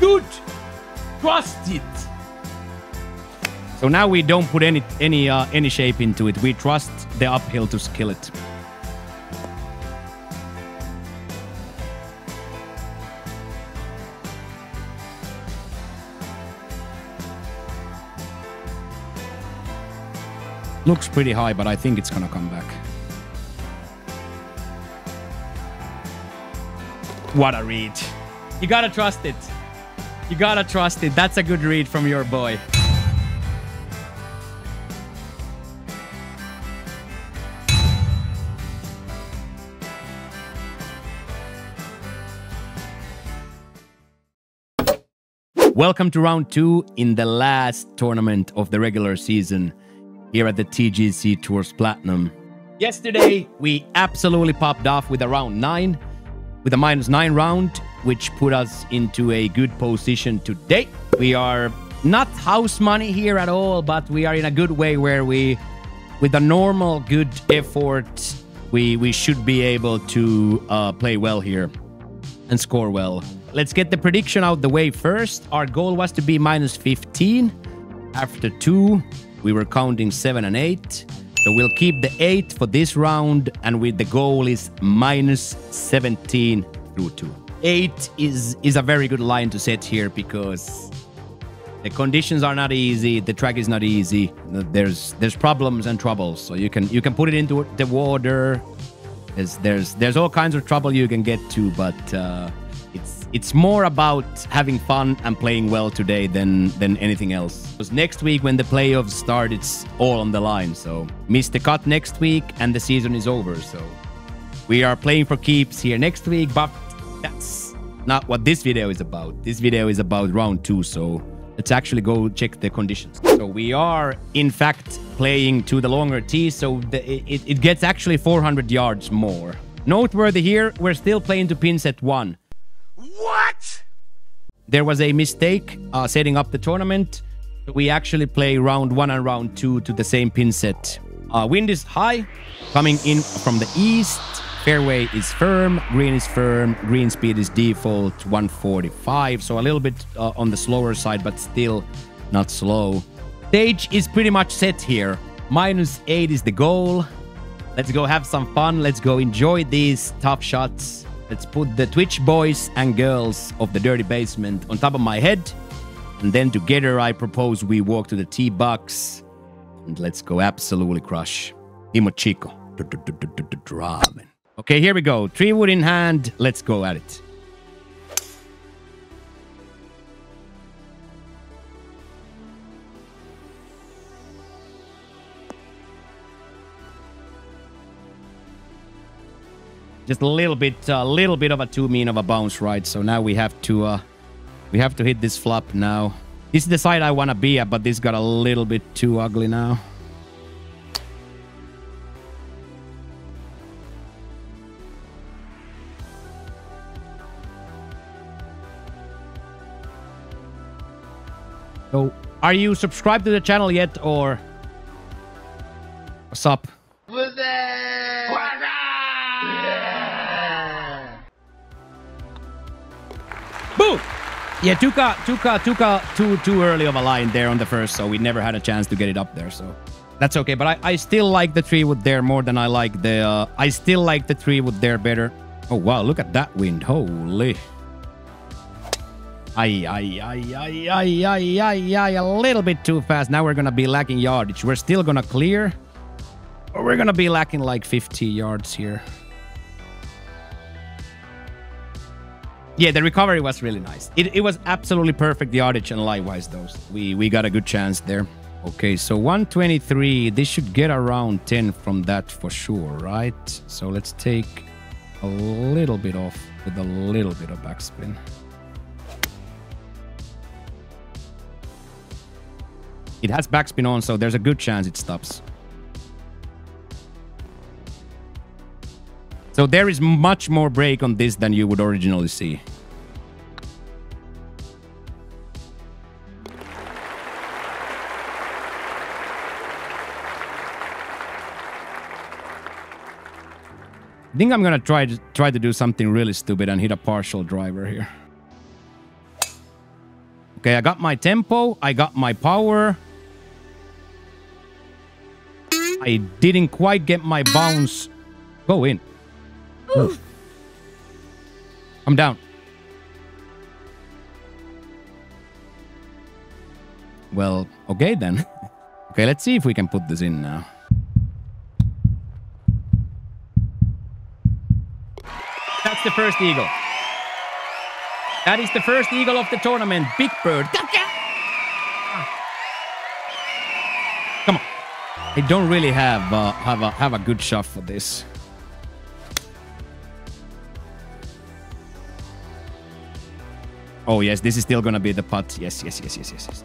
Good. Trust it. So now we don't put any shape into it. We trust the uphill to skill it. Looks pretty high, but I think it's gonna come back. What a read. You gotta trust it. You gotta trust it. That's a good read from your boy. Welcome to round 2 in the last tournament of the regular season here at the TGC Tours Platinum. Yesterday, we absolutely popped off with a round 9, with a -9 round, which put us into a good position today. We are not house money here at all, but we are in a good way where we, with a normal good effort, we should be able to play well here and score well. Let's get the prediction out the way first. Our goal was to be -15. After 2, we were counting 7 and 8. So we'll keep the 8 for this round, and with the goal is -17 through 2. 8 is a very good line to set here because the conditions are not easy. The track is not easy. There's problems and troubles. So you can put it into the water. There's all kinds of trouble you can get to, but it's more about having fun and playing well today than anything else. Because next week when the playoffs start, it's all on the line. So miss the cut next week and the season is over. So we are playing for keeps here next week, but that's not what this video is about. This video is about round 2. So let's actually go check the conditions. So we are in fact playing to the longer tee. So it gets actually 400 yards more. Noteworthy here, we're still playing to pin set 1. What? There was a mistake setting up the tournament. We actually play round 1 and round 2 to the same pin set. Wind is high, coming in from the east. Fairway is firm, green is firm, green speed is default 145. So a little bit on the slower side, but still not slow. Stage is pretty much set here. -8 is the goal. Let's go have some fun. Let's go enjoy these tough shots. Let's put the Twitch boys and girls of the Dirty Basement on top of my head. And then together, I propose we walk to the tee box. And let's go absolutely crush. Moccio. Ramen. Okay, here we go. 3 wood in hand. Let's go at it. Just a little bit of a too mean of a bounce, right? So now we have to hit this flop now. This is the side I want to be at, but this got a little bit too ugly now. So, are you subscribed to the channel yet, or what's up? What's up? Boom! Yeah, too early of a line there on the first, so we never had a chance to get it up there, so that's okay. But I still like the 3 wood there more than I like the... I still like the 3 wood there better. Oh, wow, look at that wind. Holy... Ay, a little bit too fast. Now we're gonna be lacking yardage. We're still gonna clear, or we're gonna be lacking like 50 yards here. Yeah, the recovery was really nice. It was absolutely perfect yardage and lie-wise, though. We got a good chance there. Okay, so 123. This should get around 10 from that for sure, right? So let's take a little bit off with a little bit of backspin. It has backspin on, so there's a good chance it stops. So there is much more break on this than you would originally see. I think I'm gonna try to do something really stupid and hit a partial driver here. Okay, I got my tempo. I got my power. I didn't quite get my bounce. Go in. Move. I'm down. Well, okay then. Okay, let's see if we can put this in now. That's the first eagle. That is the first eagle of the tournament. Big bird. Come on. I don't really have a good shot for this. Oh yes, this is still gonna be the putt. Yes.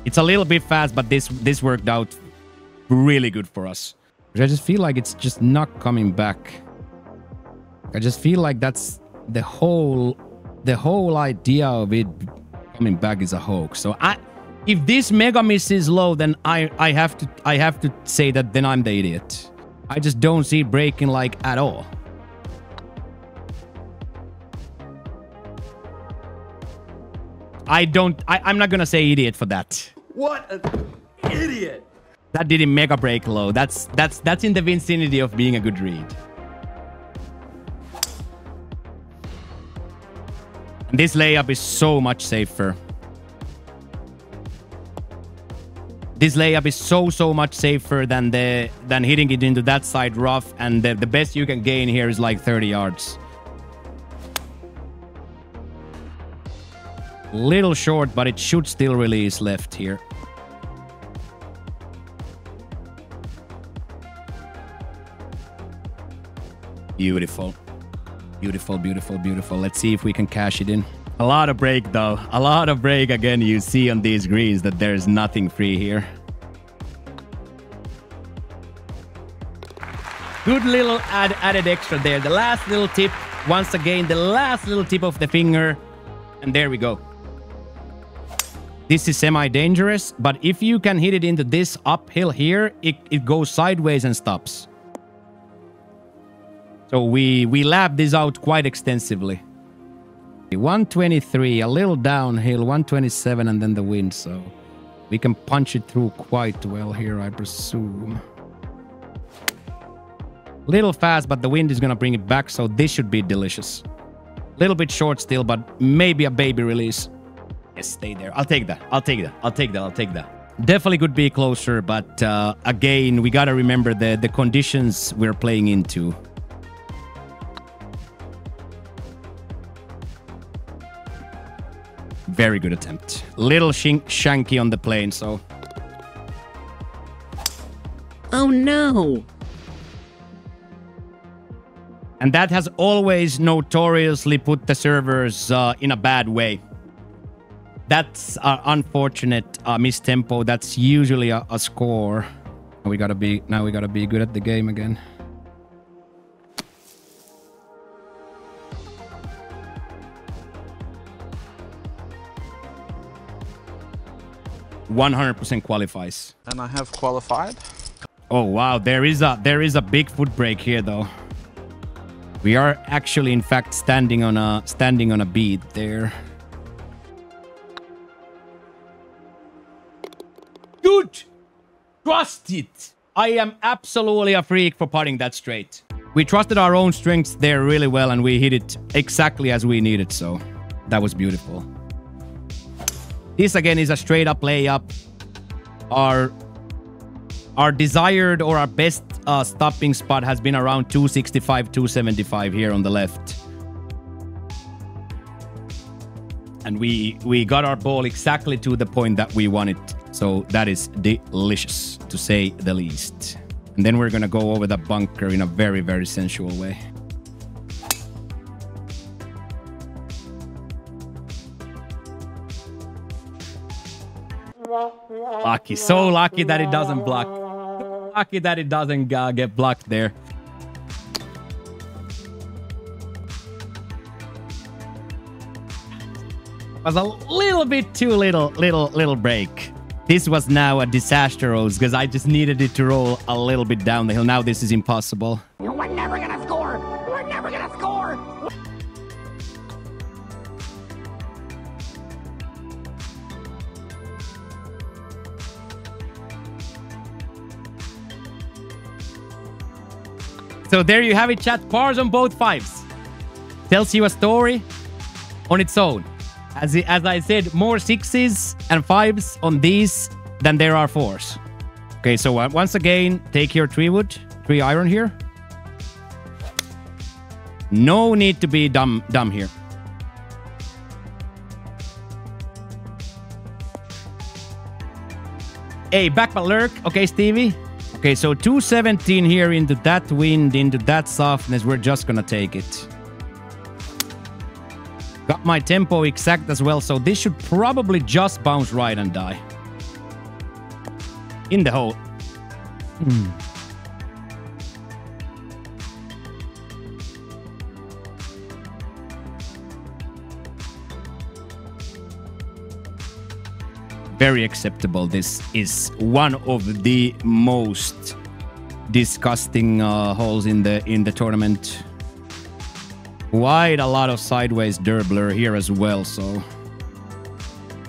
It's a little bit fast, but this worked out really good for us. I just feel like it's just not coming back. I just feel like that's the whole idea of it coming back is a hoax. So if this mega miss is low, then I have to say that then I'm the idiot. I just don't see it breaking like at all. I'm not gonna say idiot for that. What an idiot! That didn't mega break low. That's in the vicinity of being a good read. This layup is so much safer. This layup is so much safer than hitting it into that side rough, and the best you can gain here is like 30 yards. Little short, but it should still release left here. Beautiful. Beautiful. Let's see if we can cash it in. A lot of break though. A lot of break again. You see on these greens that there's nothing free here. Good little added extra there. The last little tip. Once again, the last little tip of the finger. And there we go. This is semi-dangerous, but if you can hit it into this uphill here, it goes sideways and stops. So we lapped this out quite extensively. 123, a little downhill, 127, and then the wind. So we can punch it through quite well here, I presume. Little fast, but the wind is going to bring it back, so this should be delicious. Little bit short still, but maybe a baby release. Yes, stay there. I'll take that. Definitely could be closer, but again, we got to remember the conditions we're playing into. Very good attempt. Little shanky on the plane, so... Oh no! And that has always notoriously put the servers in a bad way. That's unfortunate mistempo. That's usually a score. Now we gotta be good at the game again. %100% qualifies. And I have qualified. Oh wow, there is a big foot break here though. We are actually in fact standing on a bead there. Good! Trust it! I am absolutely a freak for putting that straight. We trusted our own strengths there really well and we hit it exactly as we needed, so that was beautiful. This again is a straight up layup. Our desired or our best stopping spot has been around 265, 275 here on the left. And we got our ball exactly to the point that we wanted. So that is delicious, to say the least. And then we're going to go over the bunker in a very, very sensual way. Lucky. So lucky that it doesn't block. Lucky that it doesn't get blocked there. Was a little bit too little break. This was now a disaster, because I just needed it to roll a little bit down the hill. Now this is impossible. We're never gonna score! We're never gonna score! So there you have it, chat. Pars on both fives. Tells you a story on its own. As I said, more sixes and fives on these than there are fours. Okay, so once again, take your 3 iron here. No need to be dumb here. Hey, back by lurk. Okay, Stevie. Okay, so 217 here into that wind, into that softness. We're just gonna take it. Got my tempo exact as well, so this should probably just bounce right and die. In the hole. Very acceptable. This is one of the most disgusting holes in the tournament. Quite a lot of sideways dirbler here as well, so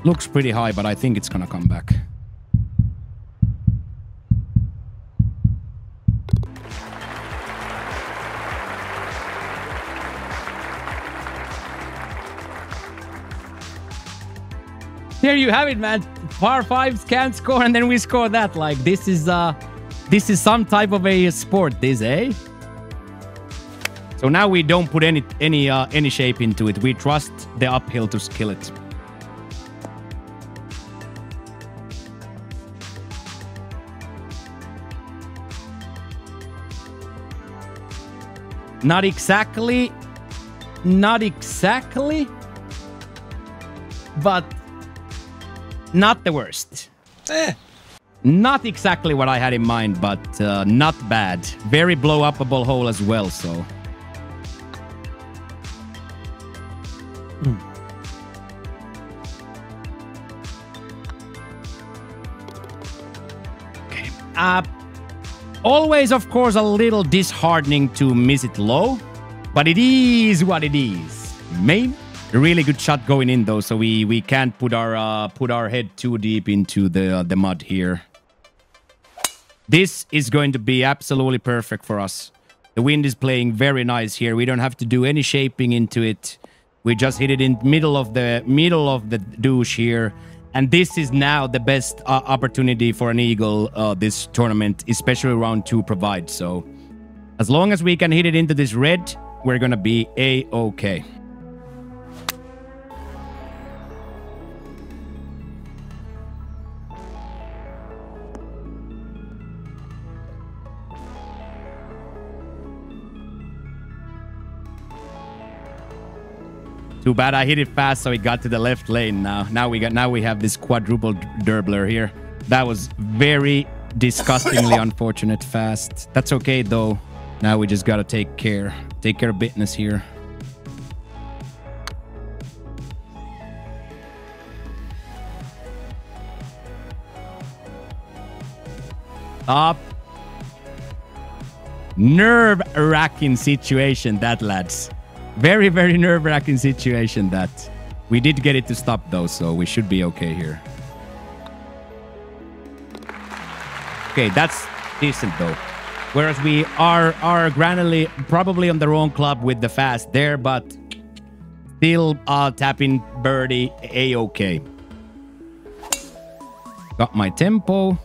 looks pretty high, but I think it's gonna come back. There you have it, man. Par fives can't score, and then we score that. Like, this is some type of a sport, this, eh? So now we don't put any shape into it. We trust the uphill to kill it. Not exactly, but not the worst. Not exactly what I had in mind, but not bad. Very blow-upable hole as well, so. Okay. Always, of course, a little disheartening to miss it low, but it is what it is. Main. A really good shot going in though, so we can't put our head too deep into the mud here. This is going to be absolutely perfect for us. The wind is playing very nice here. We don't have to do any shaping into it. We just hit it in middle of the douche here, and this is now the best opportunity for an eagle this tournament, especially round 2 provides. So as long as we can hit it into this red, we're gonna be a-okay. Too bad I hit it fast, so it got to the left lane now. Now we have this quadruple dirbler here. That was very disgustingly unfortunate fast. That's okay though. Now we just gotta take care of business here. Up. Nerve-wracking situation, that, lads. Very, very nerve-wracking situation, that. We did get it to stop though, so we should be okay here. Okay, that's decent though. Whereas we are granularly probably on the wrong club with the fast there, but still tapping birdie a-okay. Got my tempo.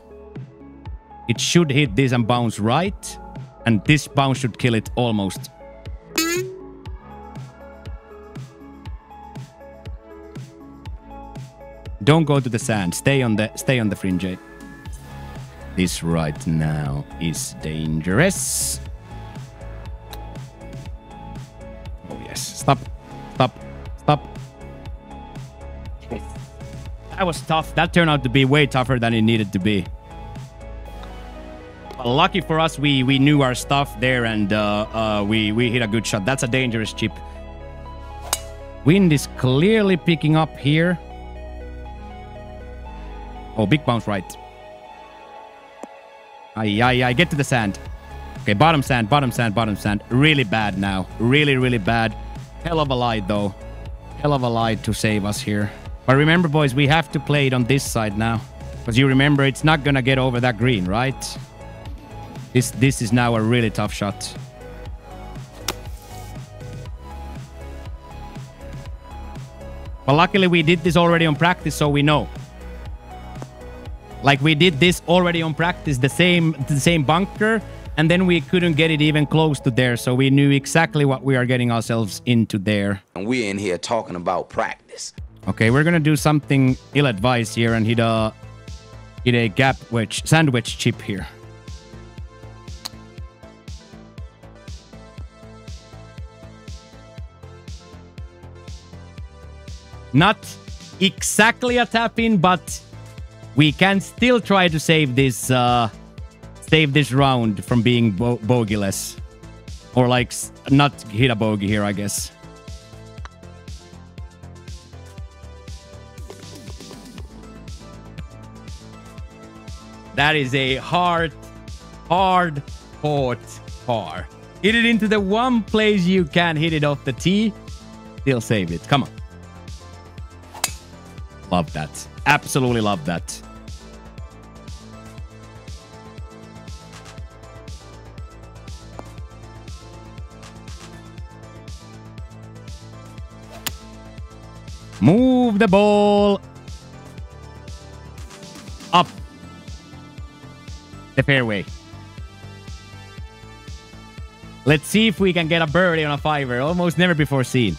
It should hit this and bounce right, and this bounce should kill it almost. Don't go to the sand. Stay on the fringe. This right now is dangerous. Oh yes. Stop. That was tough. That turned out to be way tougher than it needed to be. But lucky for us, we knew our stuff there, and we hit a good shot. That's a dangerous chip. Wind is clearly picking up here. Oh, big bounce right. I get to the sand. Okay, bottom sand. Really bad now. Really bad. Hell of a lie, though. Hell of a lie to save us here. But remember, boys, we have to play it on this side now. Because you remember, it's not gonna get over that green, right? This is now a really tough shot. But luckily we did this already on practice, so we know. Like we did this already on practice, the same bunker, and then we couldn't get it even close to there, so we knew exactly what we are getting ourselves into there. And we're in here talking about practice. Okay, we're gonna do something ill-advised here and hit a gap wedge, sandwich chip here. Not exactly a tap-in, but we can still try to save this round from being bogeyless. Or like, not hit a bogey here, I guess. That is a hard fought par. Hit it into the one place you can hit it off the tee. Still save it. Come on. Love that. Absolutely love that. Move the ball up the fairway. Let's see if we can get a birdie on a fiver. Almost never before seen.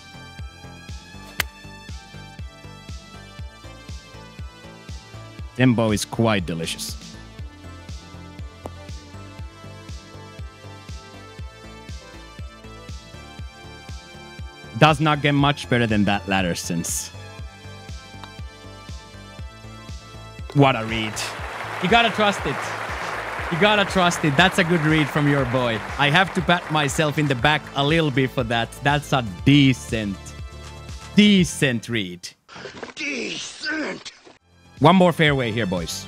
Tempo is quite delicious. Does not get much better than that ladder since. What a read. You gotta trust it. You gotta trust it. That's a good read from your boy. I have to pat myself in the back a little bit for that. That's a decent read. Decent. One more fairway here, boys.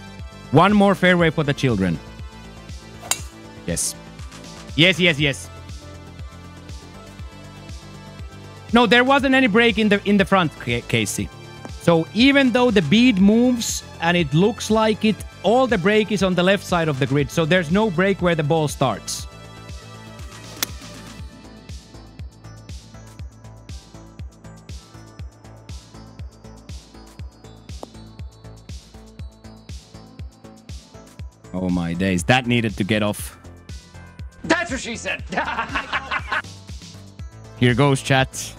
One more fairway for the children. Yes. Yes, yes, yes. No, there wasn't any break in the front, Casey. So even though the bead moves and it looks like it, all the break is on the left side of the grid. So there's no break where the ball starts. Oh my days, that needed to get off. That's what she said. Here goes, chat.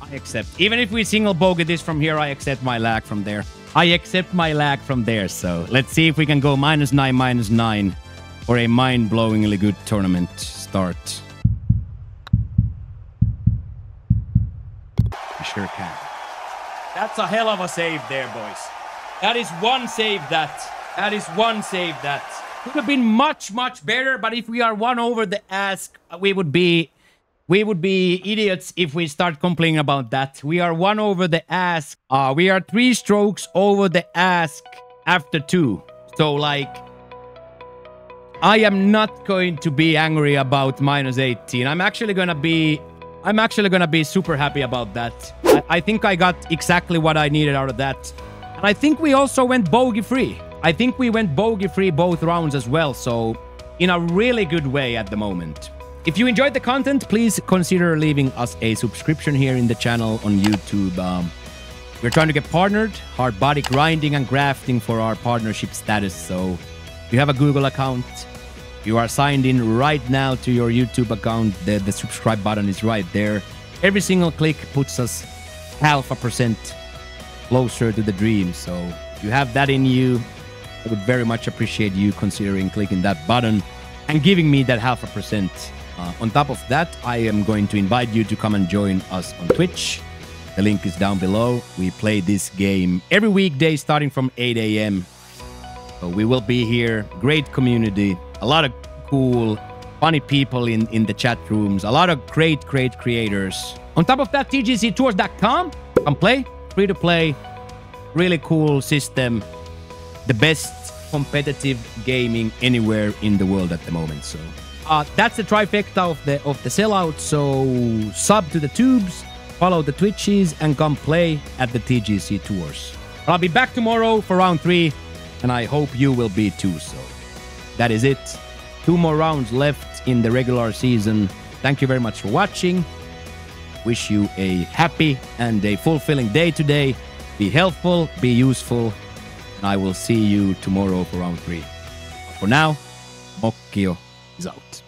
I accept. Even if we single bogey this from here, I accept my lag from there. I accept my lag from there. So let's see if we can go -9 for a mind-blowingly good tournament start. We sure can. That's a hell of a save there, boys. That is one save that. That is one save that. Could have been much, much better, but if we are one over the ask, we would be idiots if we start complaining about that. We are one over the ask. We are 3 strokes over the ask after 2. So, like, I am not going to be angry about -18. I'm actually gonna be super happy about that. I think I got exactly what I needed out of that. And I think we also went bogey-free. I think we went bogey-free both rounds as well. So, in a really good way at the moment. If you enjoyed the content, please consider leaving us a subscription here in the channel on YouTube. We're trying to get partnered, hard body grinding and grafting for our partnership status. So if you have a Google account, you are signed in right now to your YouTube account. The subscribe button is right there. Every single click puts us 0.5% closer to the dream. So if you have that in you, I would very much appreciate you considering clicking that button and giving me that 0.5%. On top of that, I am going to invite you to come and join us on Twitch. The link is down below. We play this game every weekday starting from 8 a.m. So we will be here. Great community. A lot of cool, funny people in the chat rooms. A lot of great creators. On top of that, TGCTours.com. Come play. Free to play. Really cool system. The best competitive gaming anywhere in the world at the moment. So that's the trifecta of the sellout. So sub to the tubes, follow the Twitches and come play at the TGC Tours. I'll be back tomorrow for round 3, and I hope you will be too. So that is it. 2 more rounds left in the regular season. Thank you very much for watching. Wish you a happy and a fulfilling day today. Be helpful, be useful, and I will see you tomorrow for round 3. But for now, Moccio is out.